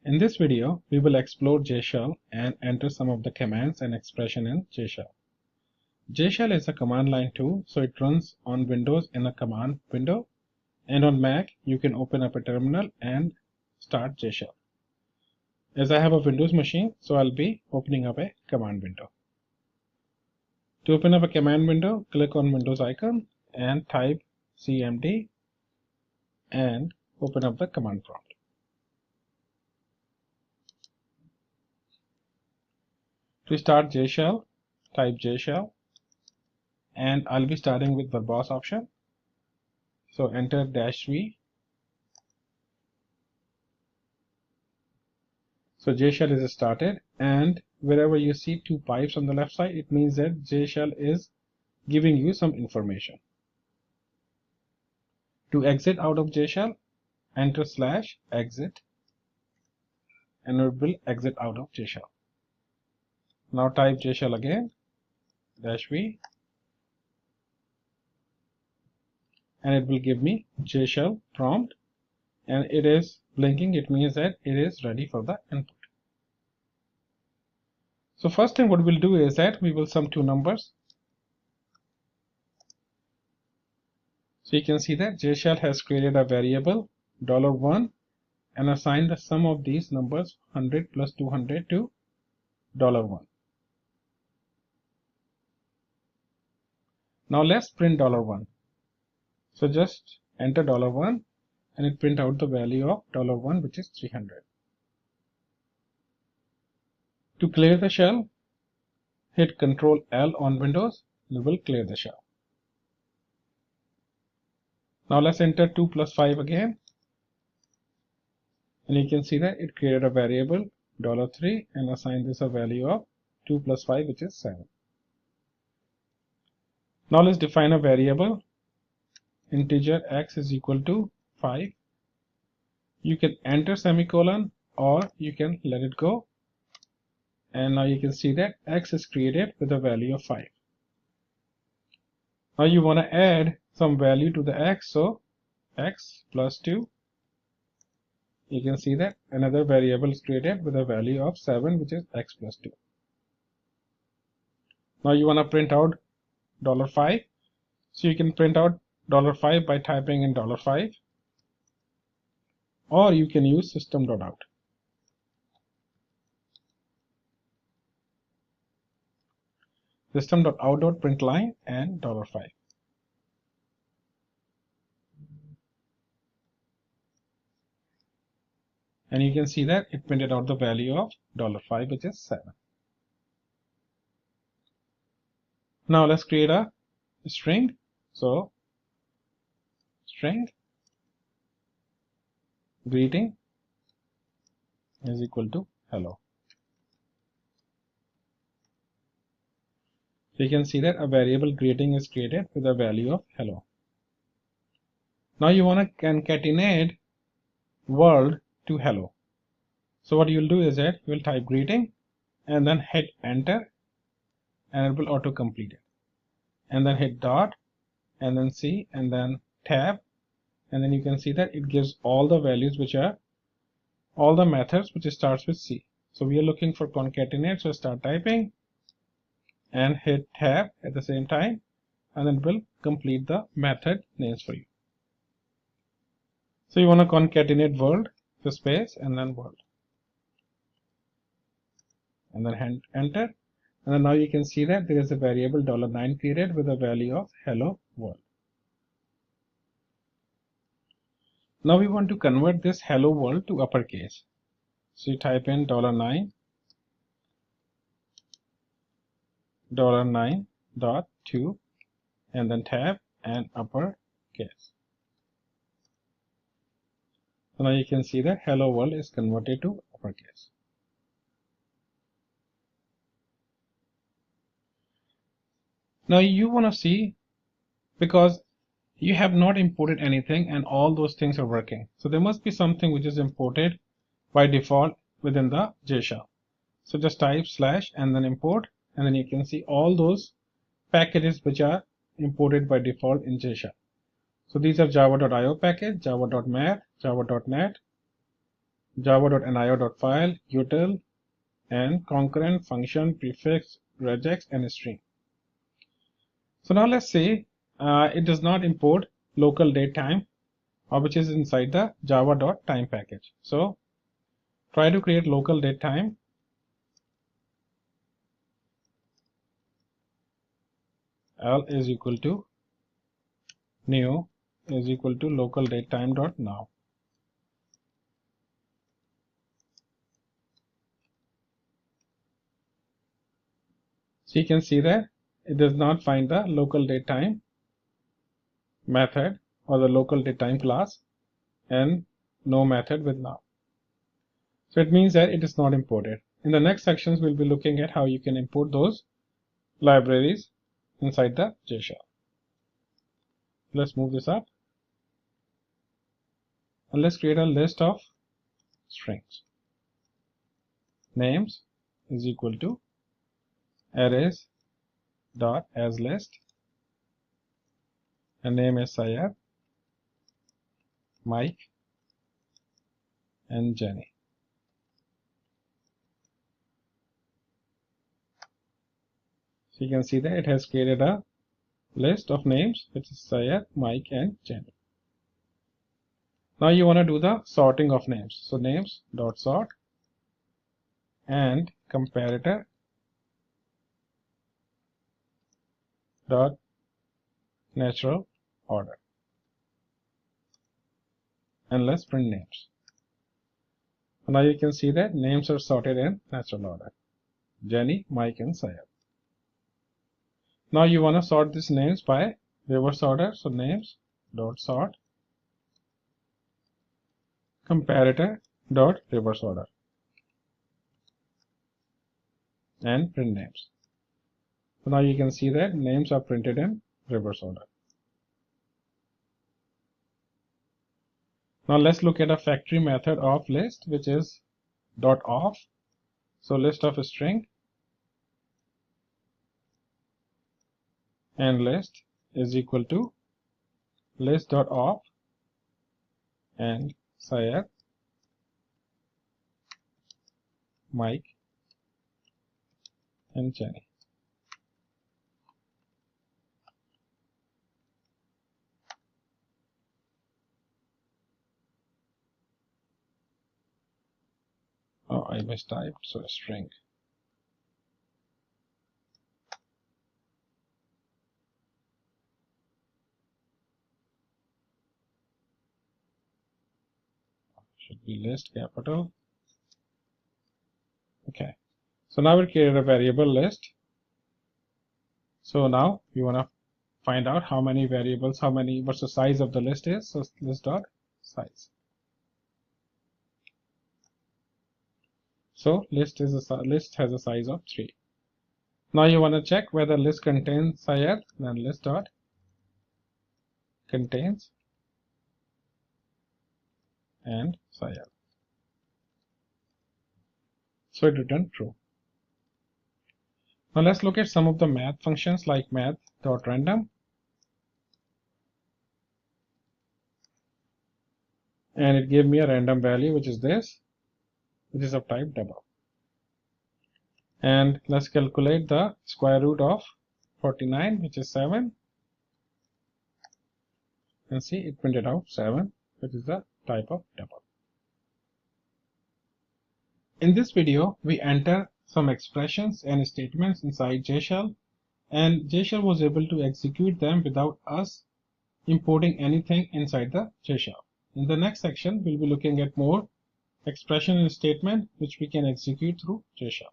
In this video, we will explore JShell and enter some of the commands and expression in JShell. JShell is a command line tool, so it runs on Windows in a command window, and on Mac, you can open up a terminal and start JShell. As I have a Windows machine, so I'll be opening up a command window. To open up a command window, click on Windows icon and type cmd and open up the command prompt. To start JShell, type JShell, and I'll be starting with verbose option. So enter -v. So JShell is started, and wherever you see two pipes on the left side, it means that JShell is giving you some information. To exit out of JShell, enter /exit, and it will exit out of JShell. Now type JShell again, -v, and it will give me JShell prompt, and it is blinking. It means that it is ready for the input. So first thing what we'll do is that we will sum two numbers. So you can see that JShell has created a variable $1 and assigned the sum of these numbers 100 plus 200 to $1. Now let's print $1. So just enter $1 and it print out the value of $1, which is 300. To clear the shell, hit Ctrl L on Windows, it will clear the shell. Now let's enter 2 plus 5 again, and you can see that it created a variable $3 and assigned this a value of 2 plus 5, which is 7. Now let's define a variable integer x is equal to 5. You can enter semicolon or you can let it go, and now you can see that x is created with a value of 5. Now you want to add some value to the x, so x plus 2. You can see that another variable is created with a value of 7, which is x plus 2. Now you want to print out $5, so you can print out $5 by typing in $5, or you can use system.out. System.out.println and $5. And you can see that it printed out the value of $5, which is 7. Now let's create a string. So string greeting is equal to hello. So you can see that a variable greeting is created with a value of hello. Now you want to concatenate world to hello. So what you'll do is that you will type greeting and then hit enter, and it will auto complete it, and then hit dot and then C and then tab, and then you can see that it gives all the values, which are all the methods which starts with C. So we are looking for concatenate, so start typing and hit tab at the same time, and then it will complete the method names for you. So you want to concatenate world, so space and then world, and then enter. And then now you can see that there is a variable $9 created with a value of hello world. Now we want to convert this hello world to uppercase. So you type in $9 $9.2 and then tab and uppercase. So now you can see that hello world is converted to uppercase. Now you want to see, because you have not imported anything and all those things are working, so there must be something which is imported by default within the JShell. So just type / and then import, and then you can see all those packages which are imported by default in JShell. So these are java.io package, java.math, java.net, java.nio.file, util, and concurrent, function, prefix, regex, and string. So now let's say it does not import local datetime, which is inside the java.time package. So try to create local datetime. L is equal to new is equal to local datetime.now. So you can see that it does not find the local datetime method or the local datetime class, and no method with now. So it means that it is not imported. In the next sections, we'll be looking at how you can import those libraries inside the JShell. Let's move this up. And let's create a list of strings. Names is equal to arrays dot as list, and name is Syed, Mike, and Jenny. So you can see that it has created a list of names, which is Syed, Mike, and Jenny. Now you want to do the sorting of names. So names dot sort and comparator dot natural order, and let's print names. Now you can see that names are sorted in natural order: Jenny, Mike, and Syed. Now you want to sort these names by reverse order. So names dot sort comparator dot reverse order and print names. So now you can see that names are printed in reverse order. Now let's look at a factory method of list, which is dot off. So list of a string and list is equal to list dot off and Syed, Mike, and Jenny. Oh, I mistyped, so a string. Should be list capital. Okay, so now we create a variable list. So now you want to find out how many variables, what's the size of the list is. So list dot size. So list has a size of 3. Now you want to check whether list contains Syed, then list dot contains and Syed. So it returned true. Now let's look at some of the math functions like math.random, and it gave me a random value, which is this, which is of type double. And let's calculate the square root of 49, which is 7, and see it printed out 7, which is the type of double. In this video, we enter some expressions and statements inside JShell, and JShell was able to execute them without us importing anything inside the JShell. In the next section, we'll be looking at more expression and statement which we can execute through JShell.